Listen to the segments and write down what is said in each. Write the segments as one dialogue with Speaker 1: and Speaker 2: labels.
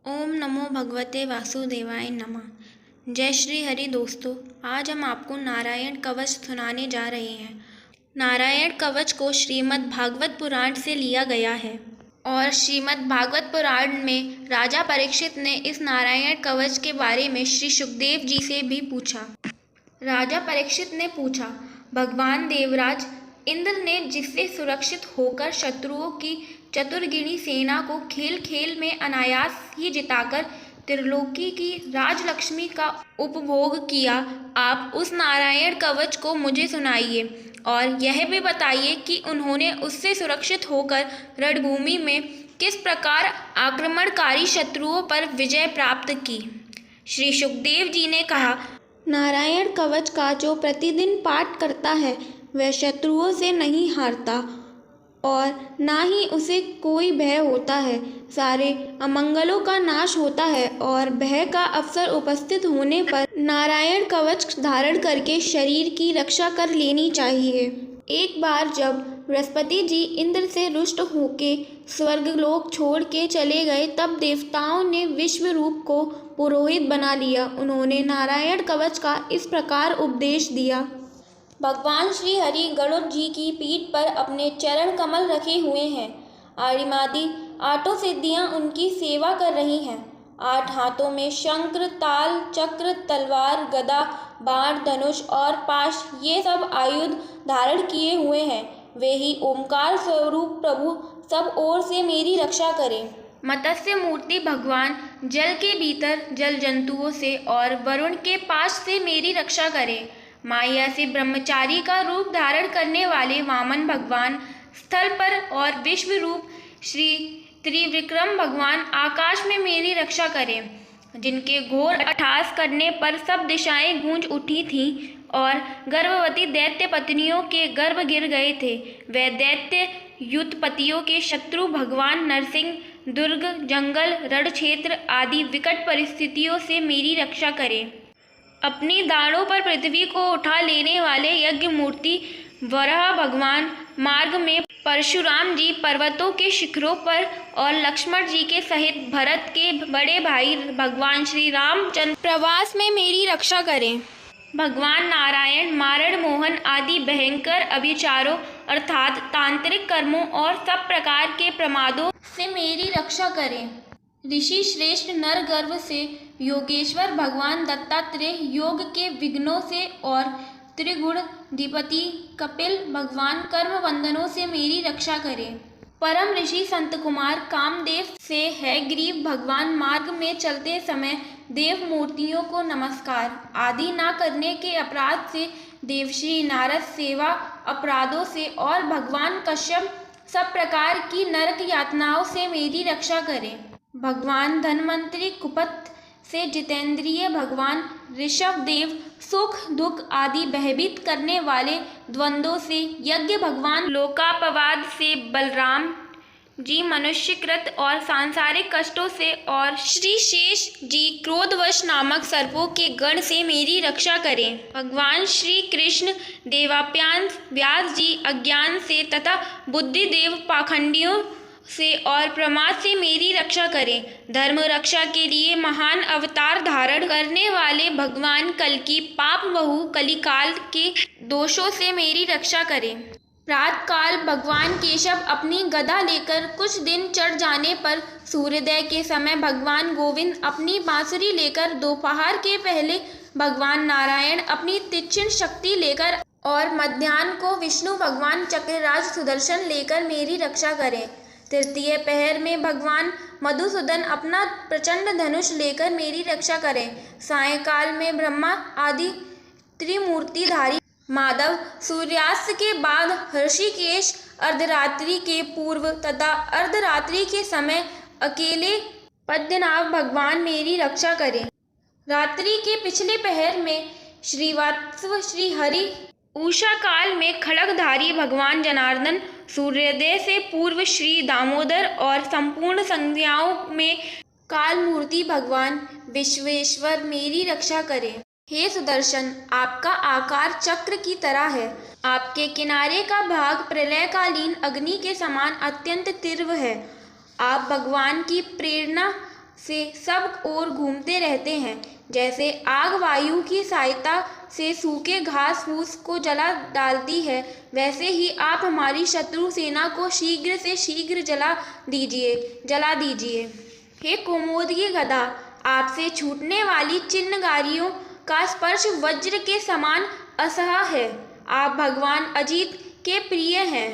Speaker 1: ओम नमो भगवते वासुदेवाय नमः। जय श्री हरि। दोस्तों, आज हम आपको नारायण कवच सुनाने जा रहे हैं। नारायण कवच को श्रीमद् भागवत पुराण से लिया गया है और श्रीमद् भागवत पुराण में राजा परीक्षित ने इस नारायण कवच के बारे में श्री सुखदेव जी से भी पूछा। राजा परीक्षित ने पूछा, भगवान देवराज इंद्र ने जिससे सुरक्षित होकर शत्रुओं की चतुर्गिणी सेना को खेल खेल में अनायास ही जिताकर त्रिलोकी की राजलक्ष्मी का उपभोग किया, आप उस नारायण कवच को मुझे सुनाइए और यह भी बताइए कि उन्होंने उससे सुरक्षित होकर रणभूमि में किस प्रकार आक्रमणकारी शत्रुओं पर विजय प्राप्त की। श्री सुखदेव जी ने कहा, नारायण कवच का जो प्रतिदिन पाठ करता है वह शत्रुओं से नहीं हारता और ना ही उसे कोई भय होता है। सारे अमंगलों का नाश होता है और भय का अवसर उपस्थित होने पर नारायण कवच धारण करके शरीर की रक्षा कर लेनी चाहिए। एक बार जब बृहस्पति जी इंद्र से रुष्ट होके स्वर्गलोक छोड़ के चले गए, तब देवताओं ने विश्वरूप को पुरोहित बना लिया। उन्होंने नारायण कवच का इस प्रकार उपदेश दिया। भगवान श्री हरि गरुड़ जी की पीठ पर अपने चरण कमल रखे हुए हैं। आदिमादि आठों सिद्धियां उनकी सेवा कर रही हैं। 8 हाथों में शंख, ताल, चक्र, तलवार, गदा, बाण, धनुष और पाश ये सब आयुध धारण किए हुए हैं। वे ही ओंकार स्वरूप प्रभु सब ओर से मेरी रक्षा करें। मत्स्य मूर्ति भगवान जल के भीतर जल जंतुओं से और वरुण के पाश से मेरी रक्षा करें। माया से ब्रह्मचारी का रूप धारण करने वाले वामन भगवान स्थल पर और विश्व रूप श्री त्रिविक्रम भगवान आकाश में मेरी रक्षा करें। जिनके घोर अट्टहास करने पर सब दिशाएं गूंज उठी थीं और गर्भवती दैत्य पत्नियों के गर्भ गिर गए थे, वे दैत्य युद्धपतियों के शत्रु भगवान नरसिंह दुर्ग, जंगल, रण क्षेत्र आदि विकट परिस्थितियों से मेरी रक्षा करें। अपनी दाढ़ों पर पृथ्वी को उठा लेने वाले यज्ञ मूर्ति वराह भगवान मार्ग में परशुराम जी पर्वतों के शिखरों पर और लक्ष्मण जी के सहित भरत के बड़े भाई भगवान श्री रामचंद्र प्रवास में मेरी रक्षा करें। भगवान नारायण मारण मोहन आदि भयंकर अभिचारों अर्थात तांत्रिक कर्मों और सब प्रकार के प्रमादों से मेरी रक्षा करें। ऋषि श्रेष्ठ नर गर्भ से योगेश्वर भगवान दत्तात्रेय योग के विघ्नों से और त्रिगुणाधिपति कपिल भगवान कर्म बंधनों से मेरी रक्षा करें। परम ऋषि संत कुमार कामदेव से है ग्रीव भगवान मार्ग में चलते समय देव मूर्तियों को नमस्कार आदि ना करने के अपराध से, देवश्री नारद सेवा अपराधों से और भगवान कश्यप सब प्रकार की नरक यातनाओं से मेरी रक्षा करें। भगवान धन्वंतरि कुपत से जितेंद्रिय भगवान ऋषभ देव सुख दुख आदि भयभीत करने वाले द्वंद्वों से, यज्ञ भगवान लोकापवाद से बलराम जी मनुष्यकृत और सांसारिक कष्टों से और श्री शेष जी क्रोधवश नामक सर्पों के गण से मेरी रक्षा करें। भगवान श्री कृष्ण देवाप्यान व्यास जी अज्ञान से तथा बुद्धिदेव पाखंडियों से और प्रमाद से मेरी रक्षा करें। धर्म रक्षा के लिए महान अवतार धारण करने वाले भगवान कल की पाप बहु कलिकाल के दोषों से मेरी रक्षा करें। प्रातः काल भगवान केशव अपनी गदा लेकर कुछ दिन चढ़ जाने पर सूर्योदय के समय भगवान गोविंद अपनी बांसुरी लेकर, दोपहर के पहले भगवान नारायण अपनी तीक्ष्ण शक्ति लेकर और मध्याह्न को विष्णु भगवान चक्रराज सुदर्शन लेकर मेरी रक्षा करें। तृतीय पहर में भगवान मधुसूदन अपना प्रचंड धनुष लेकर मेरी रक्षा करें। सायंकाल में ब्रह्मा आदि त्रिमूर्तिधारी माधव सूर्यास्त के बाद ऋषिकेश, अर्धरात्रि के पूर्व तथा अर्धरात्रि के समय अकेले पद्मनाभ भगवान मेरी रक्षा करें। रात्रि के पिछले पहर में श्रीवात्सव श्री हरि, उषा काल में खड्गधारी भगवान जनार्दन, सूर्योदय से पूर्व श्री दामोदर और संपूर्ण संध्याओं में काल मूर्ति भगवान विश्वेश्वर मेरी रक्षा करें। हे सुदर्शन, आपका आकार चक्र की तरह है। आपके किनारे का भाग प्रलयकालीन अग्नि के समान अत्यंत तीव्र है। आप भगवान की प्रेरणा से सब ओर घूमते रहते हैं। जैसे आग वायु की सहायता से सूखे घास फूस को जला डालती है, वैसे ही आप हमारी शत्रु सेना को शीघ्र से शीघ्र जला दीजिए। हे कौमुदी गदा, आपसे छूटने वाली चिन्हगारियों का स्पर्श वज्र के समान असह्य है। आप भगवान अजित के प्रिय हैं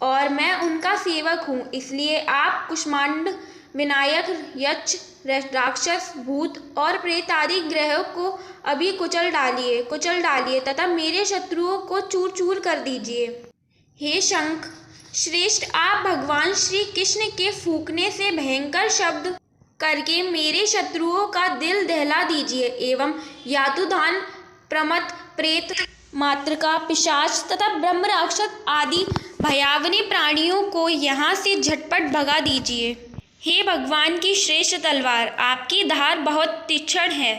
Speaker 1: और मैं उनका सेवक हूँ, इसलिए आप कुष्मांड, विनायक, यक्ष, राक्षस, भूत और प्रेत आदि ग्रहों को अभी कुचल डालिए तथा मेरे शत्रुओं को चूर चूर कर दीजिए। हे शंख श्रेष्ठ, आप भगवान श्री कृष्ण के फूंकने से भयंकर शब्द करके मेरे शत्रुओं का दिल दहला दीजिए एवं यातुधान, प्रमथ, प्रेत, मातृका, पिशाच तथा ब्रह्म राक्षस आदि भयावनी प्राणियों को यहाँ से झटपट भगा दीजिए। हे भगवान की श्रेष्ठ तलवार, आपकी धार बहुत तीक्ष्ण है।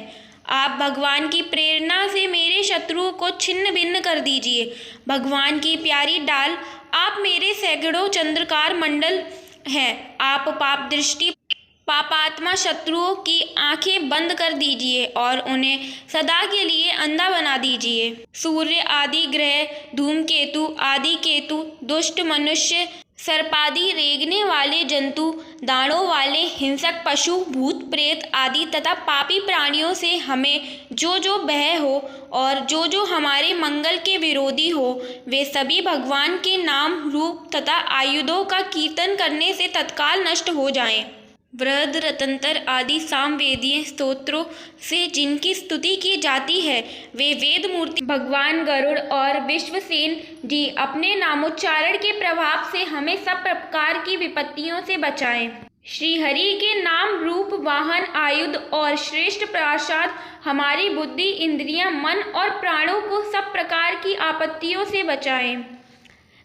Speaker 1: आप भगवान की प्रेरणा से मेरे शत्रुओं को छिन्न भिन्न कर दीजिए। भगवान की प्यारी डाल, आप मेरे सैकड़ों चंद्रकार मंडल हैं। आप पाप दृष्टि पापात्मा शत्रुओं की आंखें बंद कर दीजिए और उन्हें सदा के लिए अंधा बना दीजिए। सूर्य आदि ग्रह, धूमकेतु आदि केतु, दुष्ट मनुष्य, सर्पादि रेंगने वाले जंतु, दाढ़ों वाले हिंसक पशु, भूत प्रेत आदि तथा पापी प्राणियों से हमें जो भय हो और जो हमारे मंगल के विरोधी हो, वे सभी भगवान के नाम, रूप तथा आयुधों का कीर्तन करने से तत्काल नष्ट हो जाएं। वृहद रतंतर आदि सामवेदीय स्तोत्रों से जिनकी स्तुति की जाती है, वे वेद मूर्ति भगवान गरुड़ और विश्वसेन जी अपने नामोच्चारण के प्रभाव से हमें सब प्रकार की विपत्तियों से बचाएं। श्री हरि के नाम, रूप, वाहन, आयुध और श्रेष्ठ प्रसाद हमारी बुद्धि, इंद्रियां, मन और प्राणों को सब प्रकार की आपत्तियों से बचाएं।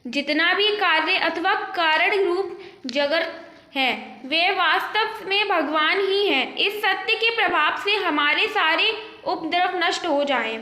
Speaker 1: जितना भी कार्य अथवा कारण रूप जगत है, वे वास्तव में भगवान ही हैं। इस सत्य के प्रभाव से हमारे सारे उपद्रव नष्ट हो जाएं।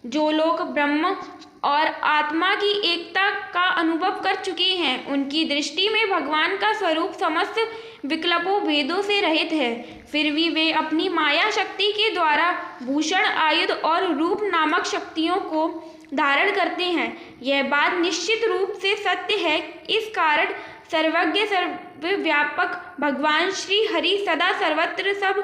Speaker 1: जो लोग ब्रह्म और आत्मा की एकता का अनुभव कर चुके हैं, उनकी दृष्टि में भगवान का स्वरूप समस्त विकल्पों भेदों से रहित है। फिर भी वे अपनी माया शक्ति के द्वारा भूषण, आयुध और रूप नामक शक्तियों को धारण करते हैं। यह बात निश्चित रूप से सत्य है। इस कारण सर्वज्ञ सर्वव्यापक भगवान श्री हरि सदा सर्वत्र सब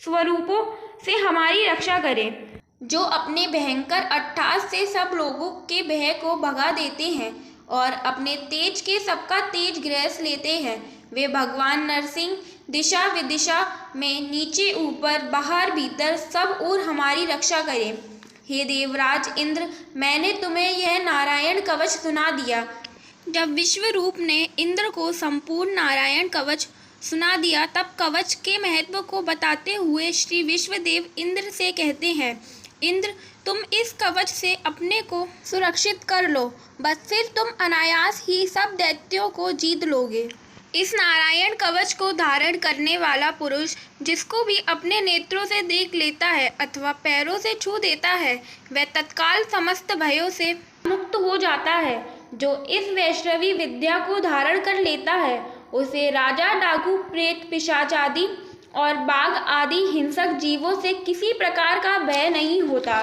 Speaker 1: स्वरूपों से हमारी रक्षा करें। जो अपने भयंकर अट्टहास से सब लोगों के भय को भगा देते हैं और अपने तेज के सबका तेज ग्रस लेते हैं, वे भगवान नरसिंह दिशा विदिशा में नीचे ऊपर बाहर भीतर सब ओर हमारी रक्षा करें। हे देवराज इंद्र, मैंने तुम्हें यह नारायण कवच सुना दिया। जब विश्वरूप ने इंद्र को संपूर्ण नारायण कवच सुना दिया, तब कवच के महत्व को बताते हुए श्री विश्वदेव इंद्र से कहते हैं, इंद्र, तुम इस कवच से अपने को सुरक्षित कर लो, बस फिर तुम अनायास ही सब दैत्यों को जीत लोगे। इस नारायण कवच को धारण करने वाला पुरुष जिसको भी अपने नेत्रों से देख लेता है अथवा पैरों से छू देता है, वह तत्काल समस्त भयों से मुक्त हो जाता है। जो इस वैष्णवी विद्या को धारण कर लेता है, उसे राजा, डाकू, प्रेत, पिशाच आदि और बाघ आदि हिंसक जीवों से किसी प्रकार का भय नहीं होता।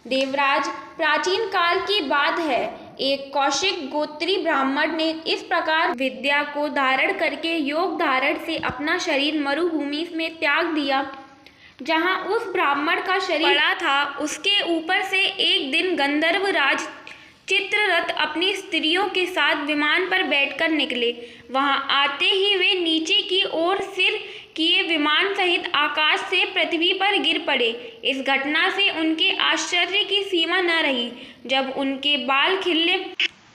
Speaker 1: देवराज, प्राचीन काल की बात है, एक कौशिक गोत्री ब्राह्मण ने इस प्रकार विद्या को धारण करके योग धारण से अपना शरीर मरुभूमि में त्याग दिया। जहाँ उस ब्राह्मण का शरीर पड़ा था, उसके ऊपर से एक दिन गंधर्व राज चित्ररथ अपनी स्त्रियों के साथ विमान पर बैठकर निकले। वहां आते ही वे नीचे की ओर सिर किए विमान सहित आकाश से पृथ्वी पर गिर पड़े। इस घटना से उनके आश्चर्य की सीमा न रही। जब उनके बाल खिले,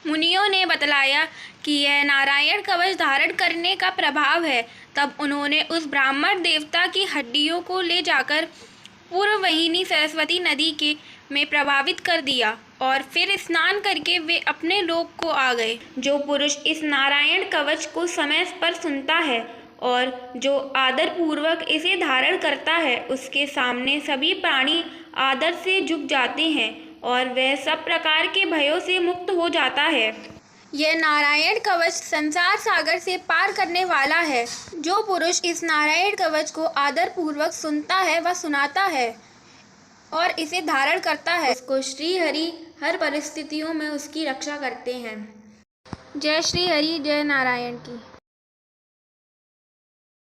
Speaker 1: मुनियों ने बतलाया कि यह नारायण कवच धारण करने का प्रभाव है। तब उन्होंने उस ब्राह्मण देवता की हड्डियों को ले जाकर पूर्ववाहिनी सरस्वती नदी के में प्रभावित कर दिया और फिर स्नान करके वे अपने लोक को आ गए। जो पुरुष इस नारायण कवच को समय पर सुनता है और जो आदर पूर्वक इसे धारण करता है, उसके सामने सभी प्राणी आदर से झुक जाते हैं और वह सब प्रकार के भयों से मुक्त हो जाता है। यह नारायण कवच संसार सागर से पार करने वाला है। जो पुरुष इस नारायण कवच को आदर पूर्वक सुनता है व सुनाता है और इसे धारण करता है, उसको श्री हरि हर परिस्थितियों में उसकी रक्षा करते हैं। जय श्री हरि, जय नारायण की।